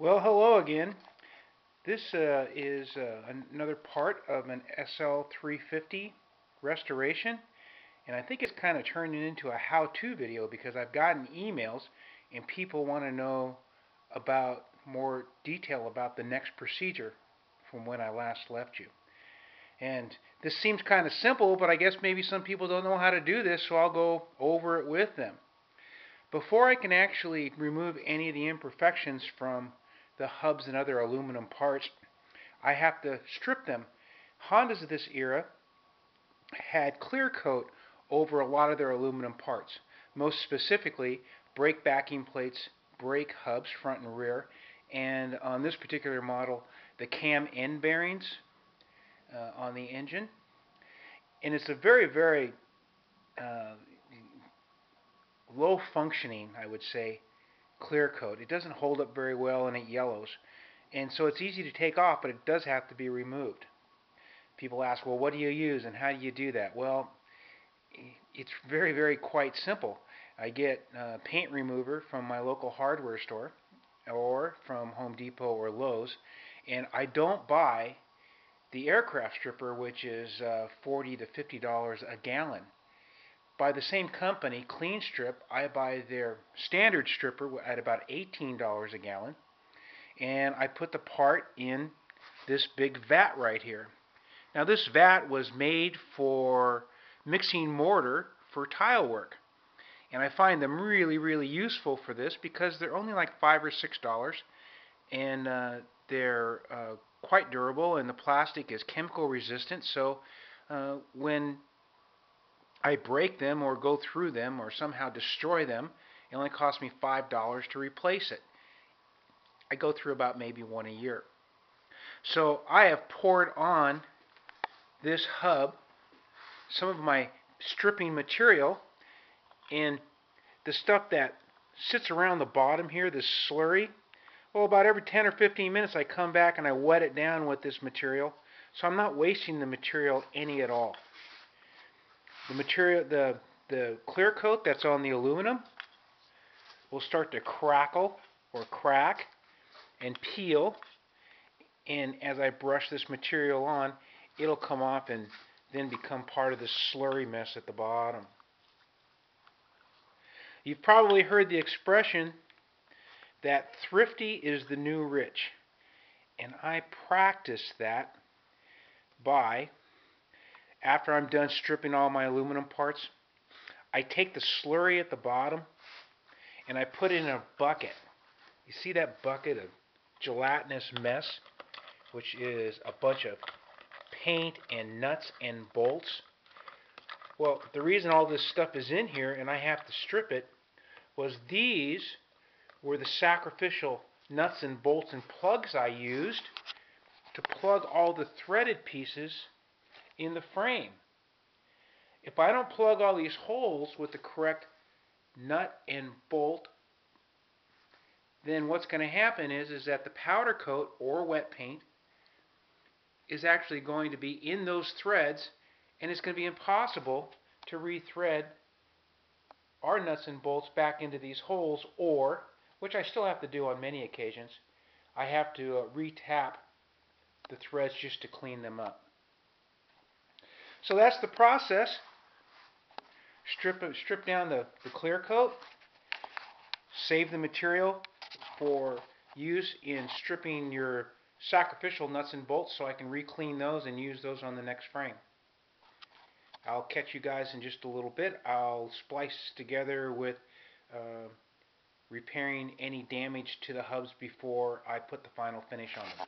Well, hello again. This is another part of an SL350 restoration, and I think it's kind of turned into a how-to video because I've gotten emails and people want to know about more detail about the next procedure from when I last left you. And this seems kind of simple, but I guess maybe some people don't know how to do this, so I'll go over it with them. Before I can actually remove any of the imperfections from the hubs and other aluminum parts, I have to strip them. Hondas of this era had Clearcoat over a lot of their aluminum parts, most specifically brake backing plates, brake hubs, front and rear, and on this particular model, the cam end bearings on the engine. And it's a very, very uh, low functioning, I would say, Clearcoat. It doesn't hold up very well and it yellows. And so it's easy to take off, but it does have to be removed. People ask, well, what do you use and how do you do that? Well, it's very, very quite simple. I get paint remover from my local hardware store or from Home Depot or Lowe's, and I don't buy the aircraft stripper, which is $40 to $50 a gallon. By the same company, Clean Strip, I buy their standard stripper at about $18 a gallon, and I put the part in this big vat right here. Now this vat was made for mixing mortar for tile work, and I find them really, really useful for this because they're only like $5 or $6, and they're quite durable, and the plastic is chemical resistant, so when I break them or go through them or somehow destroy them, it only costs me $5 to replace it. I go through about maybe one a year. So I have poured on this hub some of my stripping material, and the stuff that sits around the bottom here, this slurry, well, about every 10 or 15 minutes I come back and I wet it down with this material, so I'm not wasting the material any at all. The material, the clear coat that's on the aluminum will start to crackle or crack and peel, and as I brush this material on, it'll come off and then become part of this slurry mess at the bottom. You've probably heard the expression that thrifty is the new rich, and I practice that by, after I'm done stripping all my aluminum parts, I take the slurry at the bottom and I put it in a bucket. You see that bucket of gelatinous mess, which is a bunch of paint and nuts and bolts? Well, the reason all this stuff is in here and I have to strip it was these were the sacrificial nuts and bolts and plugs I used to plug all the threaded pieces in the frame. If I don't plug all these holes with the correct nut and bolt, then what's going to happen is that the powder coat or wet paint is actually going to be in those threads, and it's going to be impossible to rethread our nuts and bolts back into these holes, or, which I still have to do on many occasions, I have to re-tap the threads just to clean them up. So that's the process. Strip down the clear coat, save the material for use in stripping your sacrificial nuts and bolts so I can re-clean those and use those on the next frame. I'll catch you guys in just a little bit. I'll splice together with repairing any damage to the hubs before I put the final finish on them.